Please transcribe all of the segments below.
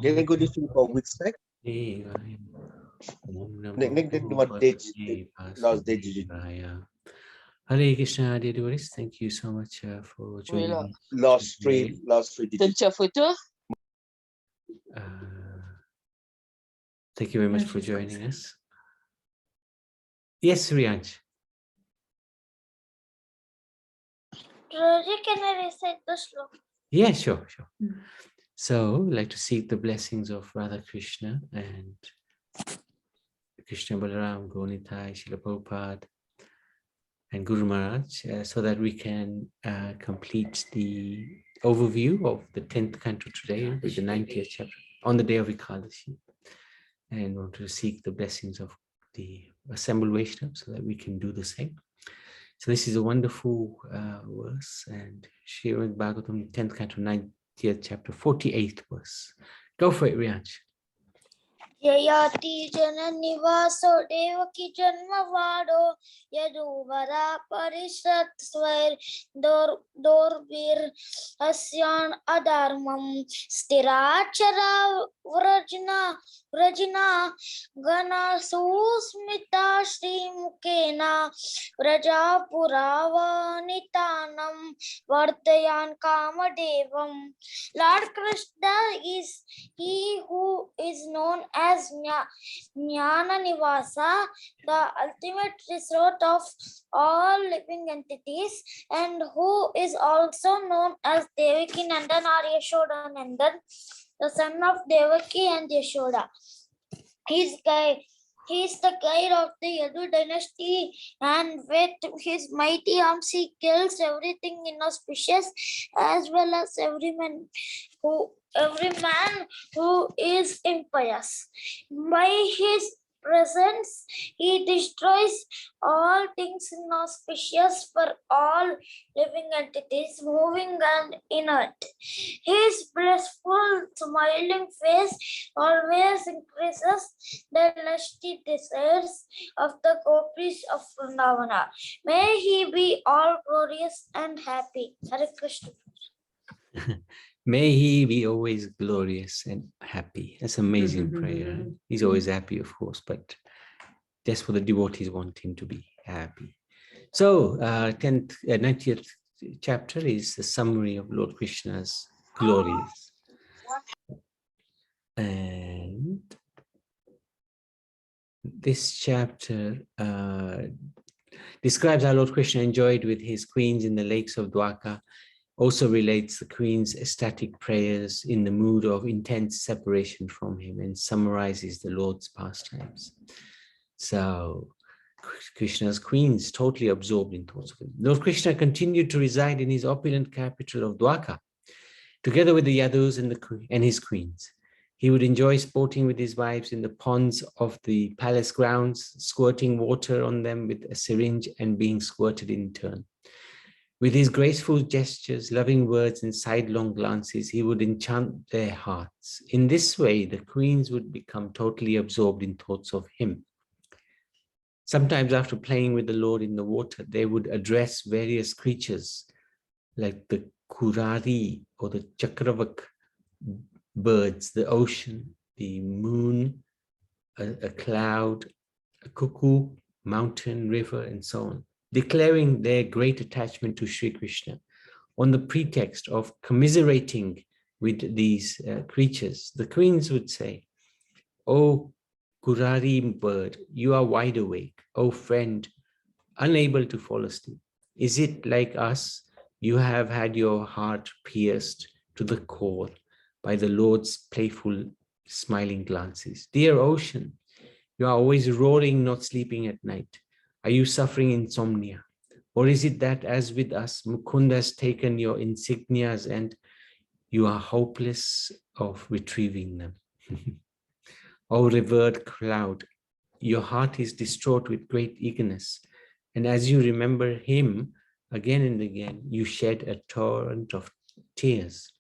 Then go to for which sect? What date? Last date did you? Hare Krishna, dear devotees, thank you so much for joining us. Last three. Thank you very much for joining us. Yes, Rianch. Roji, can I recite the sloka? Yeah, sure. So, I'd like to seek the blessings of Radha Krishna and Krishna Balaram, Gaunitai, Srila Prabhupada, and Guru Maharaj, so that we can complete the overview of the 10th canto today with the 90th chapter on the day of Ekadashi, and want to seek the blessings of the assembled Vaishnavas so that we can do the same. So this is a wonderful verse, and Srimad Bhagavatam 10th canto 90th chapter 48th verse. Go for it, Riyansh. Yayati Jananivaso Devaki Janmavado Yaduvara Parishat Swair Dorbir Asyan Adharmam Stirachara Vrajna Gana Susmita Shri Mukena Vrajapurava Nitanam Vartayan Kamadevam. Lord Krishna is he who is known as Jnana Nivasa, the ultimate resort of all living entities, and who is also known as Devaki Nandan or Yashoda Nandan, the son of Devaki and Yashoda. He is the guide of the Yadu dynasty, and with his mighty arms he kills everything inauspicious as well as every man who is impious. By his presence, he destroys all things inauspicious for all living entities, moving and inert. His blissful, smiling face always increases the lusty desires of the gopis of Vrindavana. May he be all glorious and happy. Hare Krishna. May he be always glorious and happy. That's an amazing prayer. He's always happy, of course, but that's what the devotees want him to be happy. So, 90th chapter is the summary of Lord Krishna's glories. And this chapter describes how Lord Krishna enjoyed with his queens in the lakes of Dwarka. Also relates the queen's ecstatic prayers in the mood of intense separation from him, and summarizes the Lord's pastimes. So Krishna's queens totally absorbed in thoughts of him. Lord Krishna continued to reside in his opulent capital of Dwarka, together with the Yadus and his queens. He would enjoy sporting with his wives in the ponds of the palace grounds, squirting water on them with a syringe and being squirted in turn. With his graceful gestures, loving words, and sidelong glances, he would enchant their hearts. In this way, the queens would become totally absorbed in thoughts of him. Sometimes after playing with the Lord in the water, they would address various creatures like the Kurari or the Chakravak birds, the ocean, the moon, a cloud, a cuckoo, mountain, river, and so on, declaring their great attachment to Sri Krishna. On the pretext of commiserating with these creatures, the queens would say, "O Kurari bird, you are wide awake. O friend, unable to fall asleep. Is it like us? You have had your heart pierced to the core by the Lord's playful, smiling glances. Dear ocean, you are always roaring, not sleeping at night. Are you suffering insomnia? Or is it that, as with us, Mukunda has taken your insignias and you are hopeless of retrieving them? O revered cloud, your heart is distraught with great eagerness, and as you remember him again and again, you shed a torrent of tears.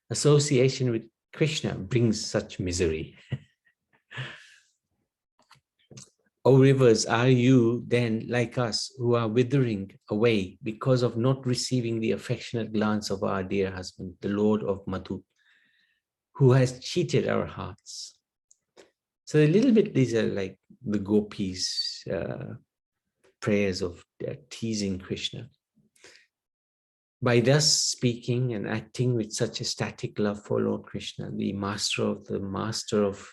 Association with Krishna brings such misery." O rivers, are you then like us who are withering away because of not receiving the affectionate glance of our dear husband, the Lord of Madhu? who has cheated our hearts. So a little bit, these are like the gopis' prayers of teasing Krishna. By thus speaking and acting with such ecstatic love for Lord Krishna, the master of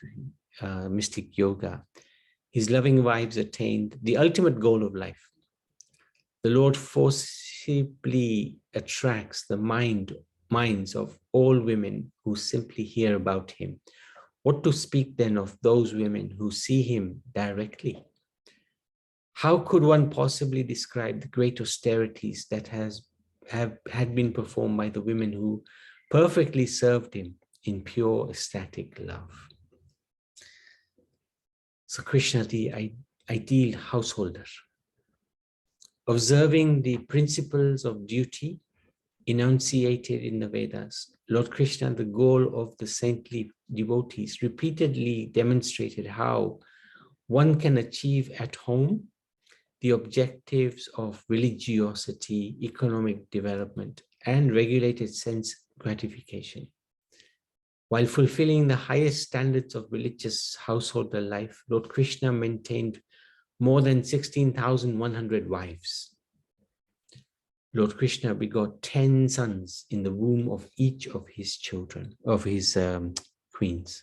mystic yoga, his loving vibes attained the ultimate goal of life. The Lord forcibly attracts the minds of all women who simply hear about him. What to speak then of those women who see him directly? How could one possibly describe the great austerities that had been performed by the women who perfectly served him in pure ecstatic love? So Krishna, the ideal householder, observing the principles of duty enunciated in the Vedas, Lord Krishna, the goal of the saintly devotees, repeatedly demonstrated how one can achieve at home the objectives of religiosity, economic development, and regulated sense gratification. While fulfilling the highest standards of religious householder life, Lord Krishna maintained more than 16,100 wives. Lord Krishna begot 10 sons in the womb of each of his children, of his queens.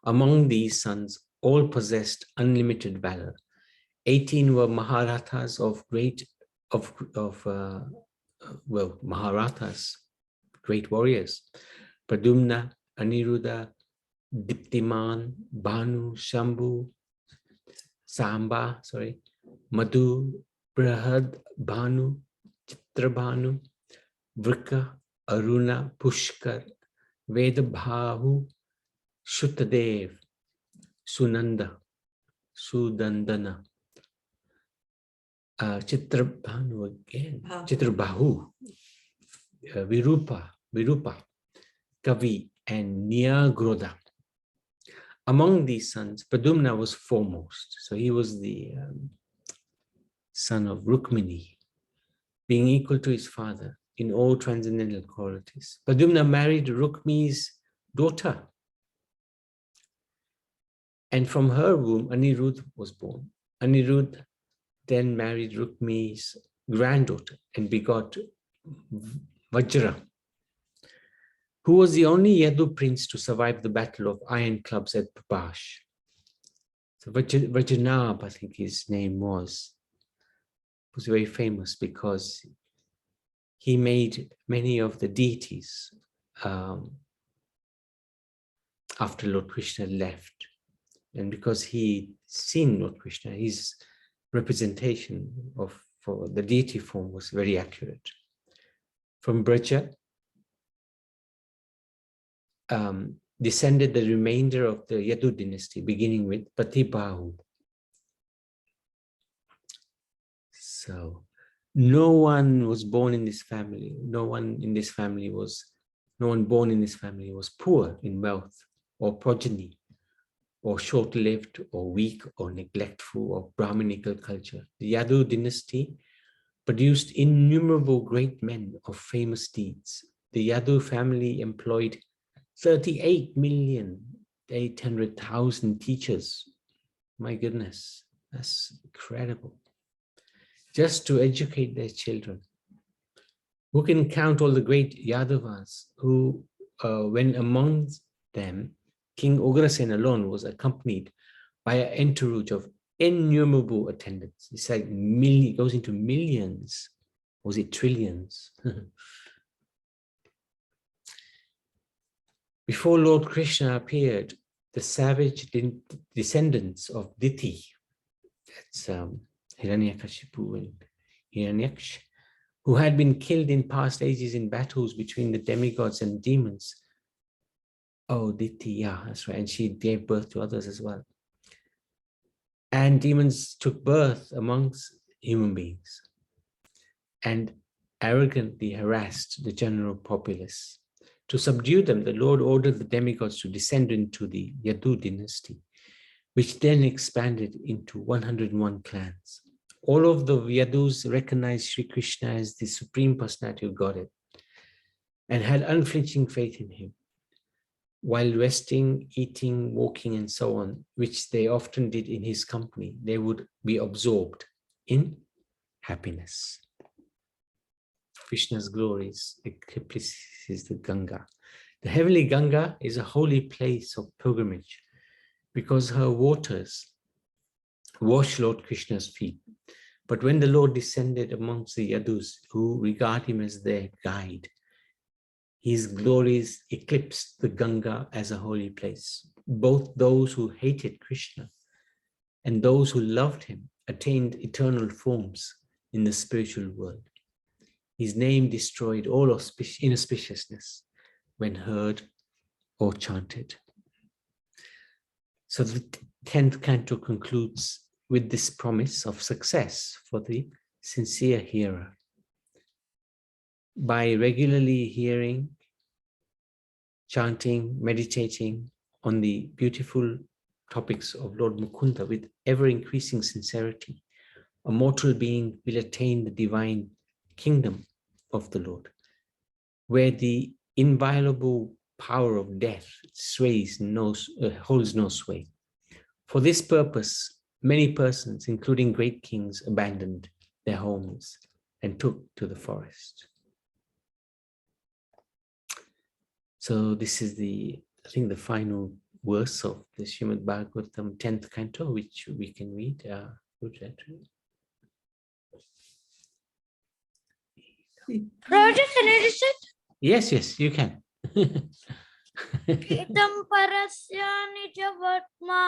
Among these sons, all possessed unlimited valor. 18 were Maharathas Maharathas, great warriors. Padumna, Aniruddha, Diptiman, Bhanu, Shambhu, Samba, Madhu, Brahad, Bhanu, Chitrabhanu, Vrika, Aruna, Pushkar, Vedabhahu, Shutadev, Sunanda, Sudandana, Chitrabhanu again, Chitrabahu, Virupa, Kavi, and Nyagroda. Among these sons, Padumna was foremost. So he was the son of Rukmini, being equal to his father in all transcendental qualities. Padumna married Rukmini's daughter. And from her womb, Aniruddha was born. Aniruddha then married Rukmini's granddaughter and begot Vajra, who was the only Yadu prince to survive the battle of iron clubs at Papash. So Vajranab, I think his name was very famous because he made many of the deities after Lord Krishna left. And because he'd seen Lord Krishna, his representation for the deity form was very accurate. From Braja, descended the remainder of the Yadu dynasty, beginning with Patibahu. So no one was born in this family. No one born in this family was poor in wealth or progeny, or short-lived, or weak, or neglectful of Brahminical culture. The Yadu dynasty produced innumerable great men of famous deeds. The Yadu family employed 38,800,000 teachers. My goodness, that's incredible. Just to educate their children. Who can count all the great Yadavas who, when among them, King Ugrasen alone was accompanied by an entourage of innumerable attendants. It's like it goes into millions. Was it trillions? Before Lord Krishna appeared, the savage descendants of Diti, that's Hiranyakashipu and Hiranyaksh, who had been killed in past ages in battles between the demigods and demons. Oh, Diti, yeah, that's right. And she gave birth to others as well. And demons took birth amongst human beings and arrogantly harassed the general populace. To subdue them, the Lord ordered the demigods to descend into the Yadu dynasty, which then expanded into 101 clans. All of the Yadus recognized Sri Krishna as the Supreme Personality of Godhead and had unflinching faith in him. while resting, eating, walking, and so on, which they often did in his company, they would be absorbed in happiness. Krishna's glories eclipses the Ganga. The heavenly Ganga is a holy place of pilgrimage because her waters wash Lord Krishna's feet. But when the Lord descended amongst the Yadus, who regard him as their guide, his glories eclipsed the Ganga as a holy place. Both those who hated Krishna and those who loved him attained eternal forms in the spiritual world. His name destroyed all inauspiciousness when heard or chanted. So the 10th canto concludes with this promise of success for the sincere hearer. By regularly hearing, chanting, meditating on the beautiful topics of Lord Mukunda with ever-increasing sincerity, a mortal being will attain the divine kingdom of the Lord, where the inviolable power of death holds no sway. For this purpose, many persons, including great kings, abandoned their homes and took to the forest. So this is I think the final verse of the Srimad Bhagavatam 10th canto, which we can read. Would you like to read? Project, can I read it? Yes, you can. Itam parasya nijavatma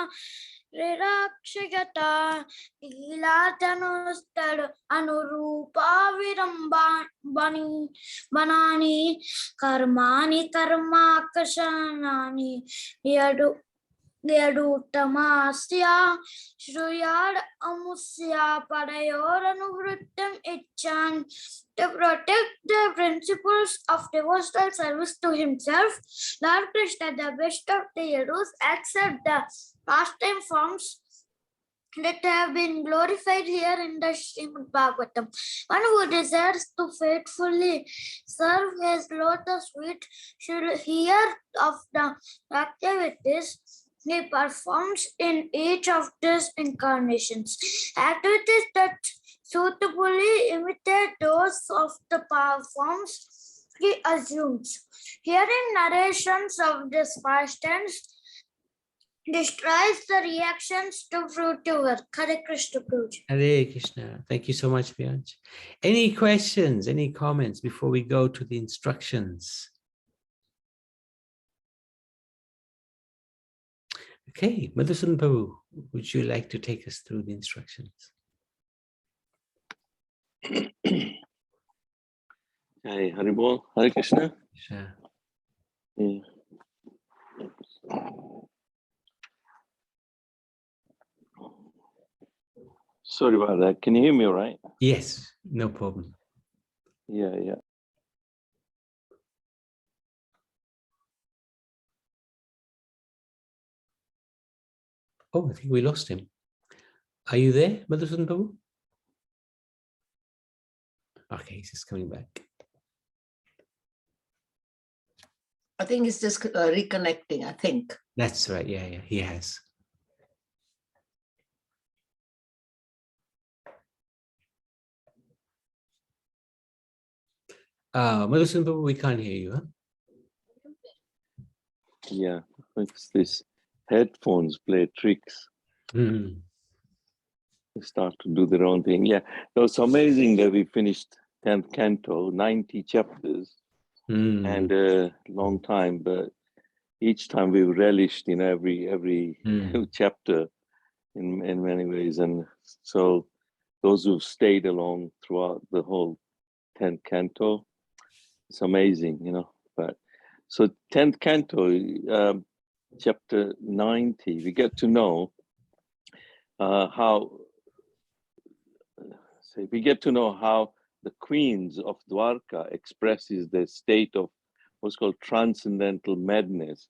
rirakshayata ilatanustad anurupa virambani banani karmani karma kashanani Yaduttamasya Shruyad Amusya Padayoranuvrittam Ichan to protect the principles of devotional service to himself. Lord Krishna, the best of the Yadus, accept the pastime forms that have been glorified here in the Srimad Bhagavatam. One who desires to faithfully serve his lotus feet should hear of the activities he performs in each of these incarnations. Activities that suitably imitate those of the forms he assumes. Hearing narrations of these pastimes destroys the reactions to fruitive work. Hare Krishna Guruji. Hare Krishna. Thank you so much, Vyaj. Any questions, any comments before we go to the instructions? Okay, Madhusudan Prabhu, would you like to take us through the instructions? Hey, Haribol, Hare Krishna. Sure. Yeah. Sorry about that. Can you hear me all right? Yes, no problem. Yeah. Oh, I think we lost him. Are you there, Madhusudan Prabhu? Okay, he's just coming back. I think it's just reconnecting, I think. That's right. Yeah, he has. Madhusudan Prabhu, we can't hear you, huh? Yeah. It's this headphones play tricks. Mm. They start to do their own thing. Yeah. It was amazing that we finished 10th canto, 90 chapters, and a long time, but each time we relished in every chapter in many ways. And so those who stayed along throughout the whole 10th canto, it's amazing, But so 10th canto, chapter 90, we get to know how the queens of Dwarka expresses the state of what's called transcendental madness.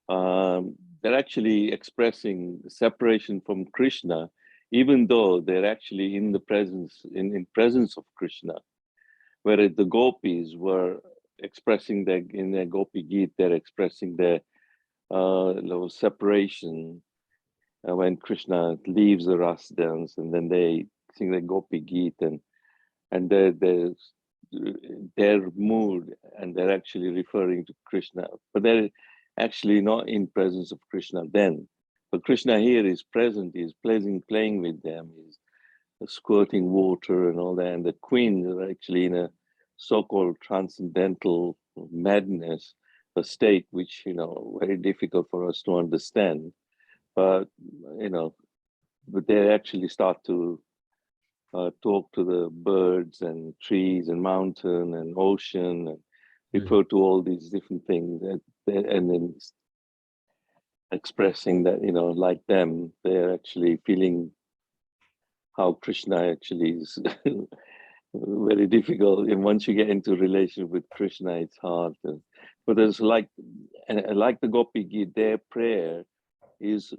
They're actually expressing separation from Krishna, even though they're actually in the presence of Krishna. Whereas the gopis were expressing in their Gopi Geet, they're expressing their separation when Krishna leaves the Ras dance, and then they sing the Gopi Geet, and their mood, and they're actually referring to Krishna, but they're actually not in presence of Krishna then. But Krishna here is present, he's playing with them, he's squirting water and all that, and the queens are actually in a so-called transcendental madness, a state which, very difficult for us to understand. But, but they actually start to talk to the birds and trees and mountain and ocean and refer to all these different things, and then expressing that, like them, they're actually feeling how Krishna actually is very difficult. And once you get into relation with Krishna, it's hard. But there's like the Gopi Gita, their prayer is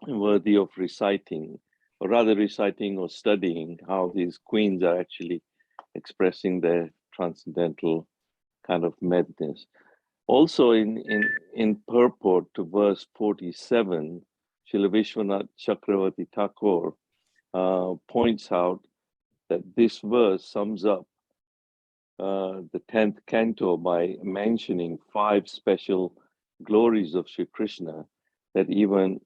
worthy of reciting, or rather reciting or studying how these queens are actually expressing their transcendental kind of madness. Also in purport to verse 47, Srila Vishwanath Chakravarti Thakur points out that this verse sums up the 10th canto by mentioning 5 special glories of Sri Krishna that even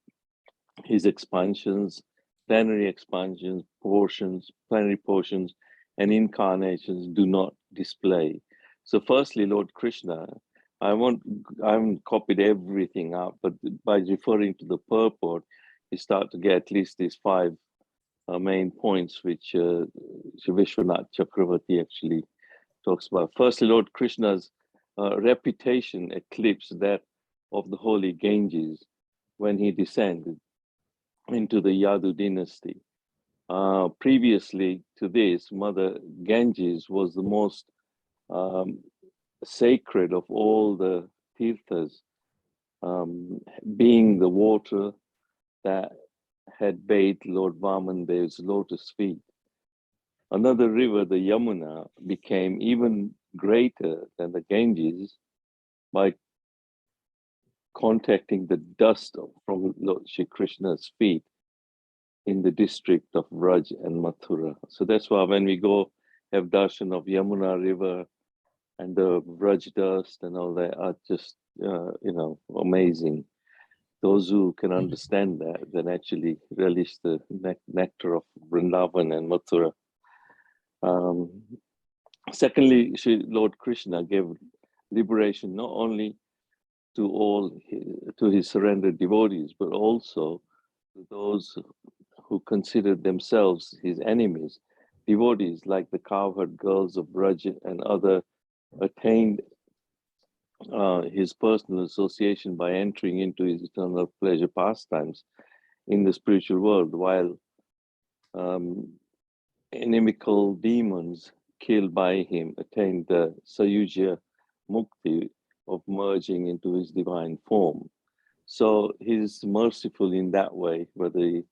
his expansions, plenary expansions, portions, plenary portions, and incarnations do not display. So firstly, Lord Krishna, I haven't copied everything out, but by referring to the purport, you start to get at least these 5 main points which Vishwanath Chakravarti actually talks about. Firstly, Lord Krishna's reputation eclipsed that of the holy Ganges when he descended into the Yadu dynasty. Previously to this, Mother Ganges was the most sacred of all the tirthas, being the water that had bathed Lord Vamandev's lotus feet. Another river, the Yamuna, became even greater than the Ganges by contacting the dust from Lord Shri Krishna's feet in the district of Vraj and Mathura. So that's why when we go have darshan of Yamuna river and the Vraj dust and all that are just, amazing. Those who can understand that, then actually relish the nectar of Vrindavan and Mathura. Secondly, Lord Krishna gave liberation not only to his surrendered devotees, but also to those who considered themselves his enemies. Devotees like the cowherd girls of Braj and other attained his personal association by entering into his eternal pleasure pastimes in the spiritual world, while inimical demons killed by him attained the Sayuja Mukti of merging into his divine form. So he's merciful in that way, whether you're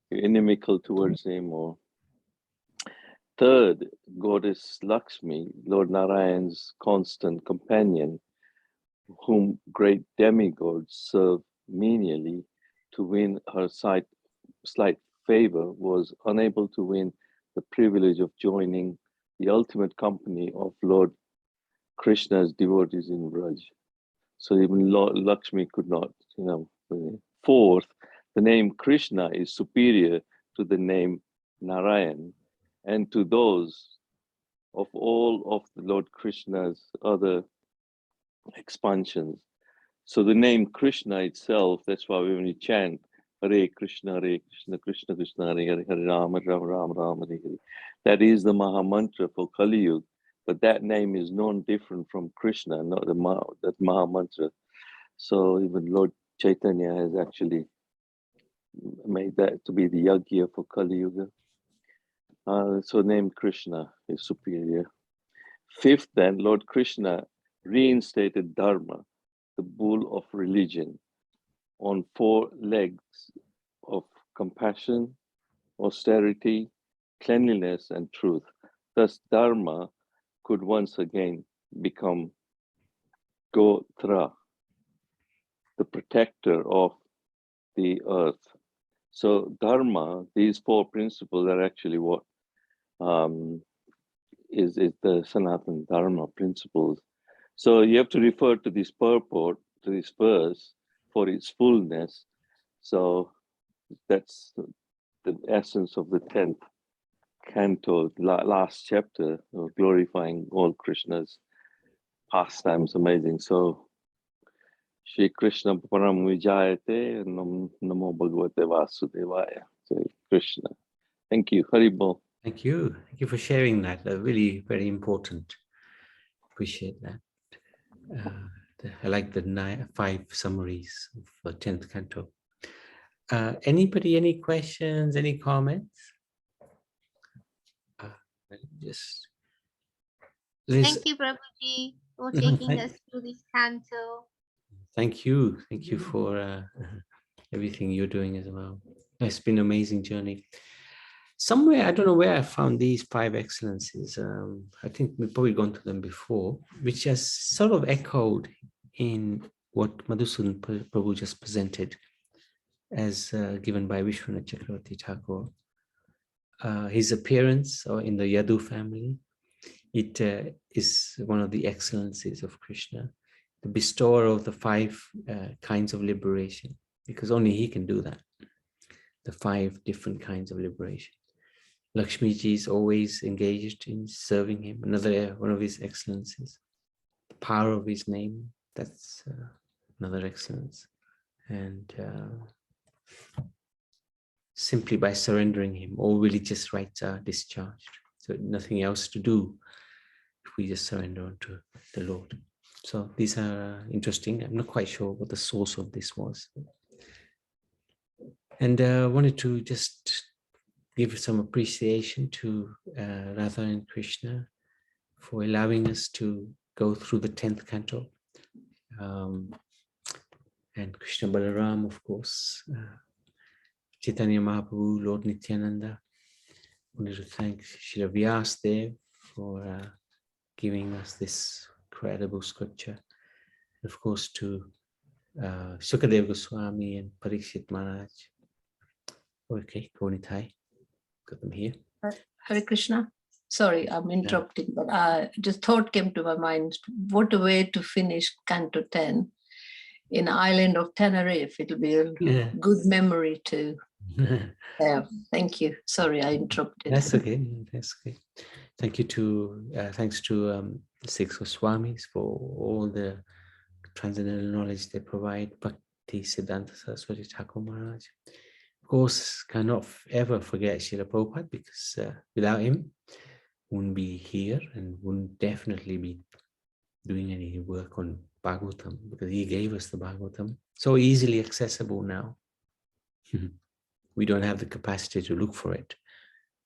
inimical towards him or. Third, goddess Lakshmi, Lord Narayan's constant companion, whom great demigods serve menially to win her slight favor, was unable to win the privilege of joining the ultimate company of Lord Krishna's devotees in Vraj. So even Lord Lakshmi could not, Fourth, the name Krishna is superior to the name Narayan and to those of all of the Lord Krishna's other expansions. So the name Krishna itself, that's why when we chant Hare Krishna, Krishna Krishna, Hare Hare, Hare Rama, Rama Rama, Rama Hare Hare. That is the Maha Mantra for Kali Yuga, but that name is known different from Krishna, not that Maha Mantra. So even Lord Chaitanya has actually made that to be the Yagya for Kali Yuga. So name Krishna is superior. Fifth, then, Lord Krishna reinstated Dharma, the bull of religion, on 4 legs of compassion, austerity, cleanliness, and truth. Thus, Dharma could once again become Gotra. the protector of the earth. So dharma, these four principles are actually what is the Sanatana Dharma principles. So you have to refer to this purport, to this verse for its fullness. So that's the essence of the 10th canto, last chapter, of glorifying all Krishna's pastimes. Amazing. So Shri Krishna Param Vijayate Namo Bhagavate Vasudevaya. So Krishna. Thank you. Haribol. Thank you. Thank you for sharing that. Really very important. Appreciate that. I like the 5 summaries of 10th canto. Anybody, any questions, any comments? Just Thank you, Prabhuji, for taking us through this canto. Thank you for everything you're doing as well. It's been an amazing journey. Somewhere, I don't know where I found these 5 excellencies. I think we've probably gone to them before, which has sort of echoed in what Madhusudan Prabhu just presented as given by Vishwanath Chakravarti Thakur. His appearance in the Yadu family, it is one of the excellencies of Krishna, the bestower of the 5 kinds of liberation, because only he can do that, the 5 different kinds of liberation. Lakshmiji is always engaged in serving him, another one of his excellencies. The power of his name, that's another excellence. And simply by surrendering him, all religious rights are discharged. So nothing else to do if we just surrender unto the Lord. So these are interesting. I'm not quite sure what the source of this was. And I wanted to just give some appreciation to Radha and Krishna for allowing us to go through the 10th canto. And Krishna Balaram, of course, Chaitanya Mahaprabhu, Lord Nityananda. I wanted to thank Srila Vyasdev for giving us this incredible scripture. And of course, to Sukadeva Goswami and Parikshit Maharaj. Okay, Konitai, got them here. Hare Krishna. Sorry, I'm interrupting, but just thought came to my mind. What a way to finish Canto 10 in island of Tenerife. It'll be a good memory to have. Thank you. Sorry, I interrupted. That's okay. That's okay. Thank you to thanks to the 6 Goswamis for all the transcendental knowledge they provide. Bhakti Siddhanta Saraswati Thakur Maharaj. Of course, cannot ever forget Srila Prabhupada, because without him, wouldn't be here and wouldn't definitely be doing any work on Bhagavatam, because he gave us the Bhagavatam so easily accessible now. We don't have the capacity to look for it,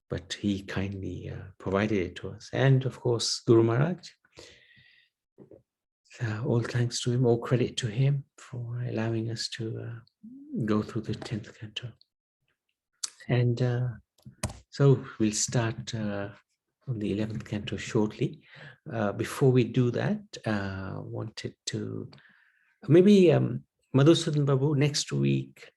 but he kindly provided it to us. And of course, Guru Maharaj, all thanks to him, all credit to him for allowing us to go through the 10th canto. And so we'll start on the 11th canto shortly. Before we do that, wanted to maybe Madhusudan Babu, next week,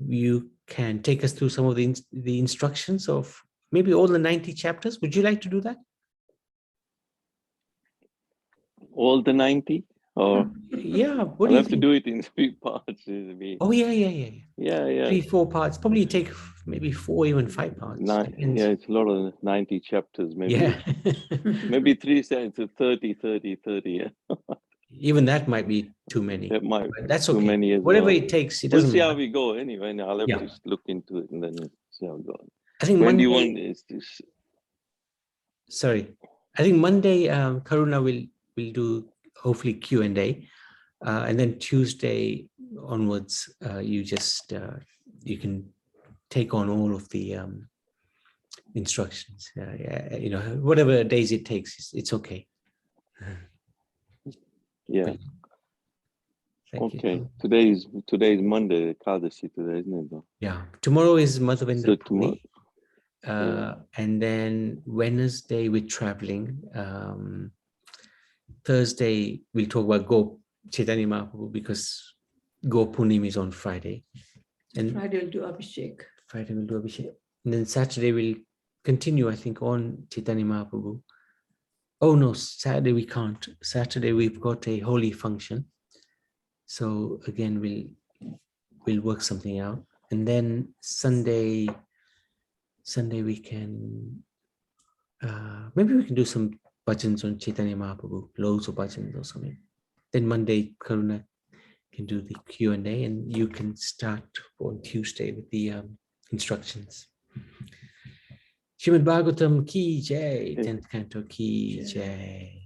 you can take us through some of the instructions of maybe all the 90 chapters. Would you like to do that? All the 90? Or yeah, what I'll do you have think? to do it in 3 parts. Oh yeah. Yeah. 3-4 parts. Probably take maybe 4, even 5 parts. Yeah, it's a lot of 90 chapters. Maybe Yeah. maybe 3 cents to 30. Yeah. Even that might be too many. That might But that's too okay. many as Whatever well. it takes, it We'll doesn't see how matter. we go anyway. And I'll have Yeah. to look into it and then see how it goes. I think When Monday, do you want this? Sorry, I think Monday Karuna will do hopefully Q&A, and then Tuesday onwards you just you can take on all of the instructions. You know, whatever days it takes, it's okay. Yeah. Thank Okay. you. Today is Monday, Kadashi today, isn't it? Yeah. Tomorrow is Madhavendra So tomorrow. Puri, and then Wednesday we're traveling. Thursday we'll talk about Chaitanya Mahaprabhu because Go Punim is on Friday. And Friday will do Abhishek. Friday we'll do Abhishek. And then Saturday we'll continue, I think, on Chaitanya Mahaprabhu. Oh no, Saturday we can't. Saturday we've got a holy function. So again, we'll work something out. And then Sunday we can, maybe we can do some bhajans on Chaitanya Mahaprabhu, loads of bhajans or something. Then Monday, Karuna can do the Q&A and you can start on Tuesday with the instructions. Srimad Bhagavatam ki jai, 10th canto ki jai.